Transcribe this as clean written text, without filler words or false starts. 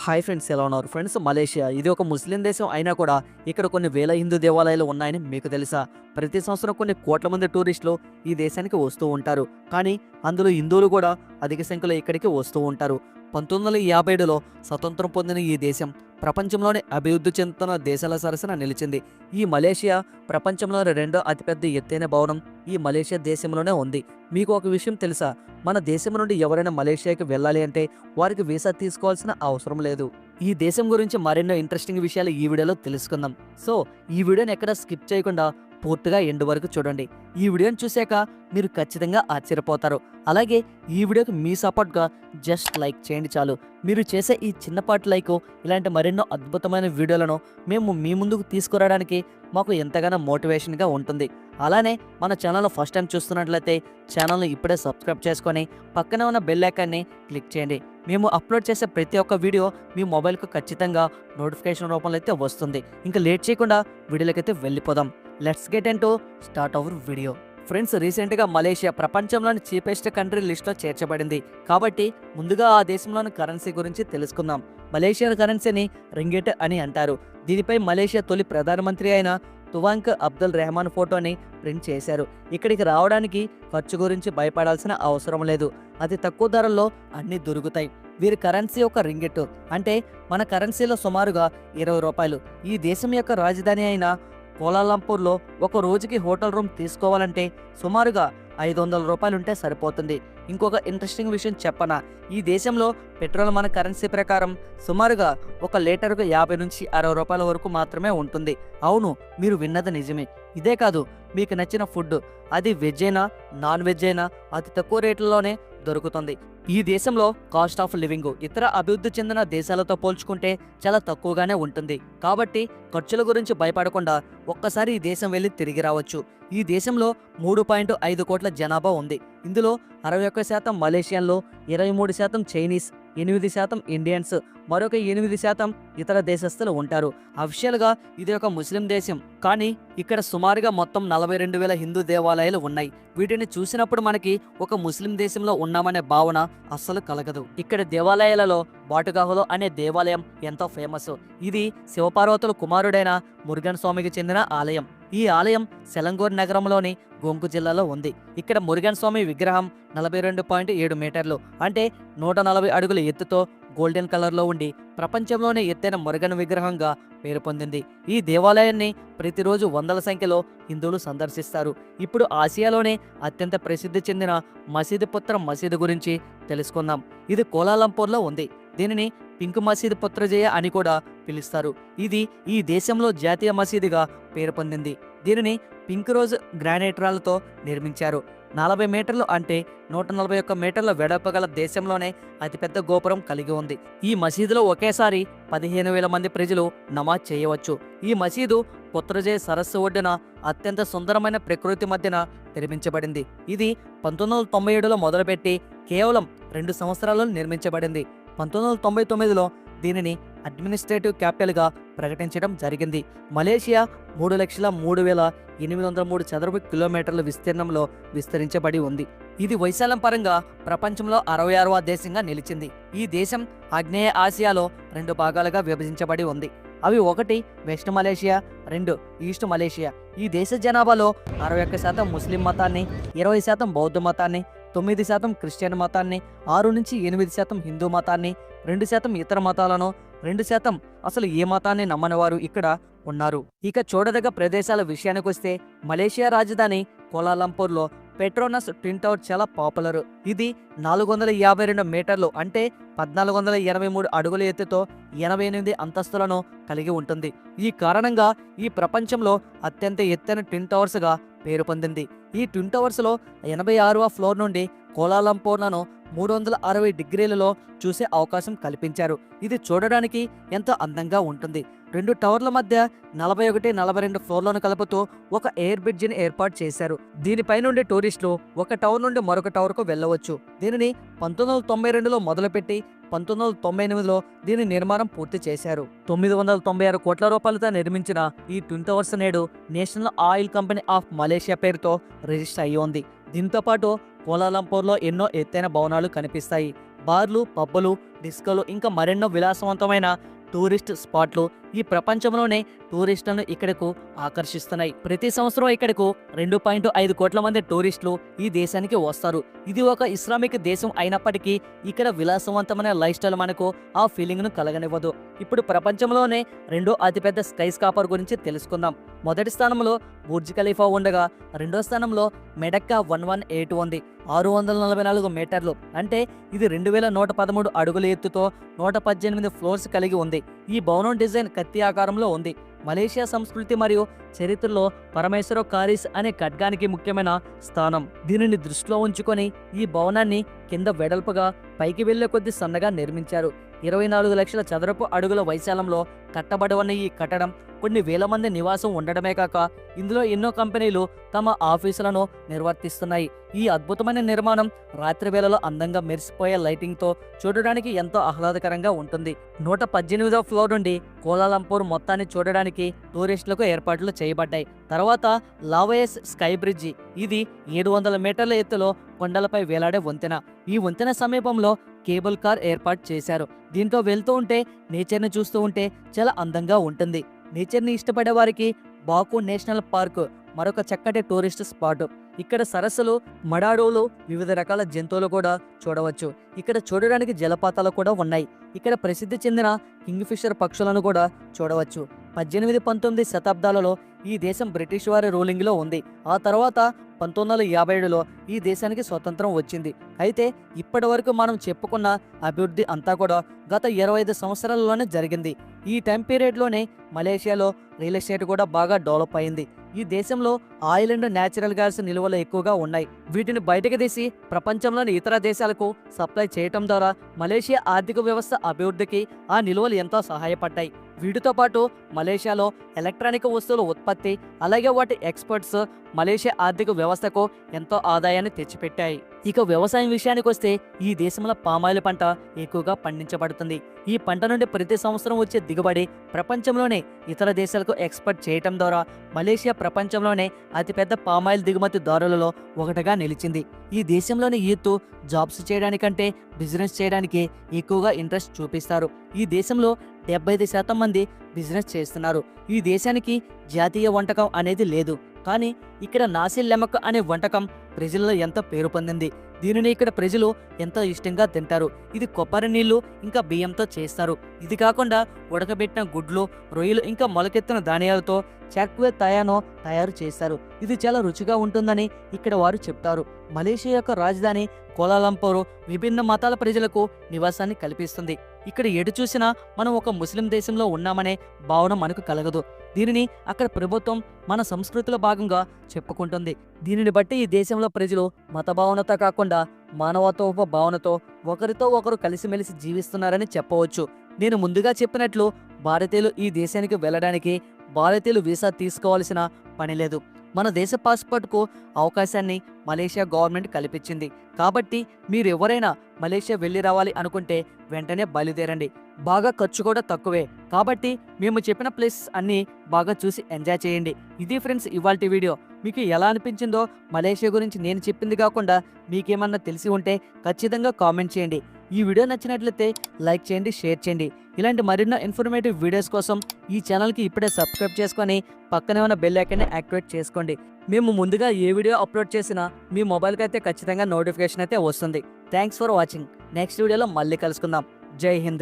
Hi friends, ఎలా ఉన్నారు friends? Malaysia ఇది ఒక ముస్లిం దేశం అయినా కూడా ఇక్కడ కొన్ని వేల హిందూ దేవాలయాలు ఉన్నాయని మీకు తెలుసా? ప్రతి సంవత్సరం కొన్ని కోట్ల మంది టూరిస్టులు ఈ దేశానికి వస్తూ ఉంటారు. కానీ అందులో హిందువులు కూడా అధిక సంఖ్యలో ఇక్కడికి వస్తూ ఉంటారు. 1957లో స్వతంత్రం పొందిన ఈ దేశం ప్రపంచంలోనే అభివృద్ధి చెందుతున్న దేశాల సరసన నిలిచింది. ఈ మలేషియా ప్రపంచంలోని రెండో అతిపెద్ద ఎత్తైన భవనం ఈ మలేషియా దేశంలోనే ఉంది. మీకు ఒక విషయం తెలుసా? మన దేశం నుండి ఎవరైనా మలేషియాకి వెళ్ళాలి అంటే వారికి వీసా తీసుకోవాల్సిన అవసరం లేదు. ఈ దేశం గురించి మరెన్నో ఇంట్రెస్టింగ్ విషయాలు ఈ వీడియోలో తెలుసుకుందాం. సో ఈ వీడియోని ఎక్కడ స్కిప్ చేయకుండా పూర్తిగా ఎండ్ వరకు చూడండి. ఈ వీడియోని చూశాక మీరు ఖచ్చితంగా ఆశ్చర్యపోతారు. అలాగే ఈ వీడియోకి మీ సపోర్ట్గా జస్ట్ లైక్ చేయండి చాలు. మీరు చేసే ఈ చిన్నపాటి లైక్ ఇలాంటి మరెన్నో అద్భుతమైన వీడియోలను మేము మీ ముందుకు తీసుకురావడానికి మాకు ఎంతగానో మోటివేషన్గా ఉంటుంది. అలానే మన ఛానల్ ఫస్ట్ టైం చూస్తున్నట్లయితే ఛానల్ని ఇప్పుడే సబ్స్క్రైబ్ చేసుకొని పక్కనే ఉన్న బెల్ ఐకాన్ని క్లిక్ చేయండి. మేము అప్లోడ్ చేసే ప్రతి ఒక్క వీడియో మీ మొబైల్కు ఖచ్చితంగా నోటిఫికేషన్ రూపంలో అయితే వస్తుంది. ఇంకా లేట్ చేయకుండా వీడియోలకైతే వెళ్ళిపోదాం. Let's get into start our video. Friends, రీసెంట్గా మలేషియా ప్రపంచంలోని చీపెస్ట్ కంట్రీ లిస్ట్లో చేర్చబడింది. కాబట్టి ముందుగా ఆ దేశంలోని కరెన్సీ గురించి తెలుసుకుందాం. మలేషియా కరెన్సీని రింగిట్ అని అంటారు. దీనిపై మలేషియా తొలి ప్రధానమంత్రి అయిన తువాంక్ అబ్దుల్ రెహమాన్ ఫోటోని ప్రింట్ చేశారు. ఇక్కడికి రావడానికి ఖర్చు గురించి భయపడాల్సిన అవసరం లేదు. అతి తక్కువ ధరల్లో అన్నీ దొరుకుతాయి. వీరి కరెన్సీ ఒక రింగిట్ అంటే మన కరెన్సీలో సుమారుగా 20 రూపాయలు. ఈ దేశం యొక్క రాజధాని అయిన కోలాలంపూర్లో ఒక రోజుకి హోటల్ రూమ్ తీసుకోవాలంటే సుమారుగా 500 రూపాయలు ఉంటే సరిపోతుంది. ఇంకొక ఇంట్రెస్టింగ్ విషయం చెప్పనా? ఈ దేశంలో పెట్రోల్ మన కరెన్సీ ప్రకారం సుమారుగా ఒక లీటర్కు 50 నుంచి 60 రూపాయల వరకు మాత్రమే ఉంటుంది. అవును, మీరు విన్నది నిజమే. ఇదే కాదు, మీకు నచ్చిన ఫుడ్, అది వెజ్ అయినా నాన్ వెజ్ అయినా అతి తక్కువ రేట్లలోనే దొరుకుతుంది. ఈ దేశంలో కాస్ట్ ఆఫ్ లివింగ్ ఇతర అభివృద్ధి చెందిన దేశాలతో పోల్చుకుంటే చాలా తక్కువగానే ఉంటుంది. కాబట్టి ఖర్చుల గురించి భయపడకుండా ఒక్కసారి ఈ దేశం వెళ్ళి తిరిగి రావచ్చు. ఈ దేశంలో 3.5 కోట్ల జనాభా ఉంది. ఇందులో 61% మలేషియన్లు, 23% చైనీస్, 8% ఇండియన్స్, మరొక 8% ఇతర దేశస్తులు ఉంటారు. అఫిషియల్గా ఇది ఒక ముస్లిం దేశం, కానీ ఇక్కడ సుమారుగా మొత్తం 42,000 హిందూ దేవాలయాలు ఉన్నాయి. వీటిని చూసినప్పుడు మనకి ఒక ముస్లిం దేశంలో ఉన్నామనే భావన అస్సలు కలగదు. ఇక్కడ దేవాలయాలలో బాటుగాహులో అనే దేవాలయం ఎంతో ఫేమస్. ఇది శివపార్వతుల కుమారుడైన మురుగన్ స్వామికి చెందిన ఆలయం. ఈ ఆలయం సెలంగూర్ నగరంలోని గోంకు జిల్లాలో ఉంది. ఇక్కడ మురుగన్ స్వామి విగ్రహం 42.7 మీటర్లు అంటే 140 అడుగుల ఎత్తుతో గోల్డెన్ కలర్లో ఉండి ప్రపంచంలోనే ఎత్తైన మురుగన్ విగ్రహంగా పేరు పొందింది. ఈ దేవాలయాన్ని ప్రతిరోజు వందల సంఖ్యలో హిందువులు సందర్శిస్తారు. ఇప్పుడు ఆసియాలోనే అత్యంత ప్రసిద్ధి చెందిన మసీదు పుత్ర మసీదు గురించి తెలుసుకుందాం. ఇది కోలాలంపూర్లో ఉంది. దీనిని పింక్ మసీద్ పుత్రజయ అని కూడా పిలుస్తారు. ఇది ఈ దేశంలో జాతీయ మసీదుగా పేరు పొందింది. దీనిని పింక్ రోజ్ గ్రానైట్ రాళ్లతో నిర్మించారు. 40 మీటర్లు అంటే 141 మీటర్ల వెడల్పు గల దేశంలోనే అతిపెద్ద గోపురం కలిగి ఉంది. ఈ మసీదులో ఒకేసారి 15,000 మంది ప్రజలు నమాజ్ చేయవచ్చు. ఈ మసీదు పుత్రజయ సరస్సు ఒడ్డున అత్యంత సుందరమైన ప్రకృతి మధ్యన నిర్మించబడింది. ఇది 1997లో మొదలుపెట్టి కేవలం 2 సంవత్సరాల్లో నిర్మించబడింది. 1999లో దీనిని అడ్మినిస్ట్రేటివ్ క్యాపిటల్గా ప్రకటించడం జరిగింది. మలేషియా 3,03,803 చదరపు కిలోమీటర్ల విస్తీర్ణంలో విస్తరించబడి ఉంది. ఇది వైశాల్యం పరంగా ప్రపంచంలో 66వ దేశంగా నిలిచింది. ఈ దేశం ఆగ్నేయ ఆసియాలో 2 భాగాలుగా విభజించబడి ఉంది. అవి 1 వెస్ట్ మలేషియా, 2 ఈస్ట్ మలేషియా. ఈ దేశ జనాభాలో 61% ముస్లిం మతాన్ని, 20% బౌద్ధ మతాన్ని, 9% క్రిస్టియన్ మతాన్ని, 6-8% హిందూ మతాన్ని, 2% ఇతర మతాలను, 2% అసలు ఏ మతాన్ని నమ్మని వారు ఇక్కడ ఉన్నారు. ఇక చూడదగ్గ ప్రదేశాల విషయానికి వస్తే మలేషియా రాజధాని కోలాలంపూర్లో పెట్రోనస్ ట్విన్ టవర్ చాలా పాపులర్. ఇది 452 మీటర్లు అంటే 1483 అడుగుల ఎత్తుతో 88 అంతస్తులను కలిగి ఉంటుంది. ఈ కారణంగా ఈ ప్రపంచంలో అత్యంత ఎత్తైన ట్విన్ టవర్స్గా పేరు పొందింది. ఈ ట్విన్ టవర్స్లో 86వ ఫ్లోర్ నుండి కోలాలంపూర్లను 360 డిగ్రీలలో చూసే అవకాశం కల్పించారు. ఇది చూడడానికి ఎంతో అందంగా ఉంటుంది. 2 టవర్ల మధ్య 41-42 ఫ్లోర్లను కలుపుతూ ఒక ఎయిర్ బ్రిడ్జిని ఏర్పాటు చేశారు. దీనిపై నుండి టూరిస్టులు ఒక టవర్ నుండి మరొక టవర్కు వెళ్ళవచ్చు. దీనిని 1992లో మొదలుపెట్టి 1998లో దీని నిర్మాణం పూర్తి చేశారు. 996 కోట్ల రూపాయలతో నిర్మించిన ఈ ట్విన్ టవర్స్ నేడు national oil company of Malaysia పేరుతో రిజిస్టర్ అయ్యి ఉంది. దీంతో పాటు కోలాలంపూర్లో ఎన్నో ఎత్తైన భవనాలు కనిపిస్తాయి. బార్లు, పబ్బులు, డిస్కోలు ఇంకా మరెన్నో విలాసవంతమైన టూరిస్ట్ స్పాట్లు ఈ ప్రపంచంలోనే టూరిస్టులను ఇక్కడకు ఆకర్షిస్తున్నాయి. ప్రతి సంవత్సరం ఇక్కడకు 2.5 కోట్ల మంది టూరిస్టులు ఈ దేశానికి వస్తారు. ఇది ఒక ఇస్లామిక్ దేశం అయినప్పటికీ ఇక్కడ విలాసవంతమైన లైఫ్ స్టైల్ మనకు ఆ ఫీలింగ్ను కలగనివ్వదు. ఇప్పుడు ప్రపంచంలోనే రెండో అతిపెద్ద స్కై స్కాపర్ గురించి తెలుసుకుందాం. మొదటి స్థానంలో బుర్జ్ ఖలీఫా ఉండగా రెండో స్థానంలో మెడక్కా 118 ఉంది. 644 మీటర్లు, అంటే ఇది 2113 అడుగుల ఎత్తుతో 118 ఫ్లోర్స్ కలిగి ఉంది. ఈ భవనం డిజైన్ కత్తి ఆకారంలో ఉంది. మలేషియా సంస్కృతి మరియు చరిత్రలో పరమేశ్వర కారిస్ అనే ఖడ్గానికి ముఖ్యమైన స్థానం. దీనిని దృష్టిలో ఉంచుకొని ఈ భవనాన్ని కింద వెడల్పుగా పైకి వెళ్లే కొద్ది సన్నగా నిర్మించారు. 24 లక్షల చదరపు అడుగుల వైశాల్యంలో కట్టబడి ఉన్న ఈ కట్టడం కొన్ని వేల మంది నివాసం ఉండడమే కాక ఇందులో ఎన్నో కంపెనీలు తమ ఆఫీసులను నిర్వర్తిస్తున్నాయి. ఈ అద్భుతమైన నిర్మాణం రాత్రి వేళలో అందంగా మెరిసిపోయే లైటింగ్తో చూడడానికి ఎంతో ఆహ్లాదకరంగా ఉంటుంది. 118వ ఫ్లోర్ నుండి కోలాలంపూర్ మొత్తాన్ని చూడడానికి టూరిస్టులకు ఏర్పాట్లు చేయబడ్డాయి. తర్వాత లావయస్ స్కై బ్రిడ్జి, ఇది 700 మీటర్ల ఎత్తులో కొండలపై వేలాడే వంతెన. ఈ వంతెన సమీపంలో కేబుల్ కార్ ఏర్పాటు చేశారు. దీంతో వెళ్తూ ఉంటే నేచర్ని చూస్తూ ఉంటే చాలా అందంగా ఉంటుంది. నేచర్ని ఇష్టపడే వారికి బాకు నేషనల్ పార్క్ మరొక చక్కటి టూరిస్ట్ స్పాట్. ఇక్కడ సరస్సులు, మడాడోలు, వివిధ రకాల జంతువులు కూడా చూడవచ్చు. ఇక్కడ చూడడానికి జలపాతాలు కూడా ఉన్నాయి. ఇక్కడ ప్రసిద్ధి చెందిన కింగ్ ఫిషర్ పక్షులను కూడా చూడవచ్చు. 18-19 శతాబ్దాలలో ఈ దేశం బ్రిటిష్ వారి రూలింగ్లో ఉంది. ఆ తర్వాత 1957లో ఈ దేశానికి స్వతంత్రం వచ్చింది. అయితే ఇప్పటి వరకు మనం చెప్పుకున్న అభివృద్ధి అంతా కూడా గత 25 సంవత్సరాలలోనే జరిగింది. ఈ టైం పీరియడ్లోనే మలేషియాలో రియల్ ఎస్టేట్ కూడా బాగా డెవలప్ అయింది. ఈ దేశంలో ఆయిల్ అండ్ న్యాచురల్ గ్యాస్ నిల్వలు ఎక్కువగా ఉన్నాయి. వీటిని బయటకు తీసి ప్రపంచంలోని ఇతర దేశాలకు సప్లై చేయటం ద్వారా మలేషియా ఆర్థిక వ్యవస్థ అభివృద్ధికి ఆ నిల్వలు ఎంతో సహాయపడ్డాయి. వీటితో పాటు మలేషియాలో ఎలక్ట్రానిక్ వస్తువుల ఉత్పత్తి అలాగే వాటి ఎక్స్పోర్ట్స్ మలేషియా ఆర్థిక వ్యవస్థకు ఎంతో ఆదాయాన్ని తెచ్చిపెట్టాయి. ఇక వ్యవసాయం విషయానికి వస్తే ఈ దేశంలో పామాయిల్ పంట ఎక్కువగా పండించబడుతుంది. ఈ పంట నుండి ప్రతి సంవత్సరం వచ్చే దిగుబడి ప్రపంచంలోనే ఇతర దేశాలకు ఎక్స్పోర్ట్ చేయటం ద్వారా మలేషియా ప్రపంచంలోనే అతిపెద్ద పామాయిల్ దిగుమతిదారులలో ఒకటిగా నిలిచింది. ఈ దేశంలోని యూత్ జాబ్స్ చేయడానికంటే బిజినెస్ చేయడానికి ఎక్కువగా ఇంట్రెస్ట్ చూపిస్తారు. ఈ దేశంలో 75% మంది బిజినెస్ చేస్తున్నారు. ఈ దేశానికి జాతీయ వంటకం అనేది లేదు, కానీ ఇక్కడ నాసి లెమక్ అనే వంటకం ప్రజల్లో ఎంతో పేరు పొందింది. దీనిని ఇక్కడ ప్రజలు ఎంతో ఇష్టంగా తింటారు. ఇది కొబ్బరి నీళ్లు ఇంకా బియ్యంతో చేస్తారు. ఇది కాకుండా ఉడకబెట్టిన గుడ్లు, రొయ్యలు ఇంకా మొలకెత్తిన ధాన్యాలతో చాక్వే తయానో తయారు చేస్తారు. ఇది చాలా రుచిగా ఉంటుందని ఇక్కడ వారు చెప్తారు. మలేషియా యొక్క రాజధాని కోలాలంపూర్ విభిన్న మతాల ప్రజలకు నివాసాన్ని కల్పిస్తుంది. ఇక్కడ ఎటు చూసినా మనం ఒక ముస్లిం దేశంలో ఉన్నామనే భావన మనకు కలగదు. దీనిని అక్కడ ప్రభుత్వం మన సంస్కృతిలో భాగంగా చెప్పుకుంటుంది. దీనిని బట్టి ఈ దేశంలో ప్రజలు మత భావనతో కాకుండా మానవత్వ భావనతో ఒకరితో ఒకరు కలిసిమెలిసి జీవిస్తున్నారని చెప్పవచ్చు. నేను ముందుగా చెప్పినట్లు భారతీయులు ఈ దేశానికి వెళ్ళడానికి భారతీయులు వీసా తీసుకోవాల్సిన పని లేదు. మన దేశ పాస్పోర్ట్కు అవకాశాన్ని మలేషియా గవర్నమెంట్ కల్పించింది. కాబట్టి మీరు ఎవరైనా మలేషియా వెళ్ళి రావాలి అనుకుంటే వెంటనే బయలుదేరండి. బాగా ఖర్చు కూడా తక్కువే. కాబట్టి మేము చెప్పిన ప్లేసెస్ అన్నీ బాగా చూసి ఎంజాయ్ చేయండి. ఇది ఫ్రెండ్స్ ఇవాల్టి వీడియో. మీకు ఎలా అనిపించిందో మలేషియా గురించి నేను చెప్పింది కాకుండా మీకేమన్నా తెలిసి ఉంటే ఖచ్చితంగా కామెంట్ చేయండి. ఈ వీడియో నచ్చినట్లయితే లైక్ చేయండి, షేర్ చేయండి. ఇలాంటి మరిన్నో ఇన్ఫర్మేటివ్ వీడియోస్ కోసం ఈ ఛానల్కి ఇప్పుడే సబ్స్క్రైబ్ చేసుకొని పక్కనే ఉన్న బెల్ ఐకాన్ని యాక్టివేట్ చేసుకోండి. మేము ముందుగా ఏ వీడియో అప్లోడ్ చేసినా మీ మొబైల్కి అయితే ఖచ్చితంగా నోటిఫికేషన్ అయితే వస్తుంది. Thanks for watching. నెక్స్ట్ వీడియోలో మళ్ళీ కలుసుకుందాం. జై హింద్.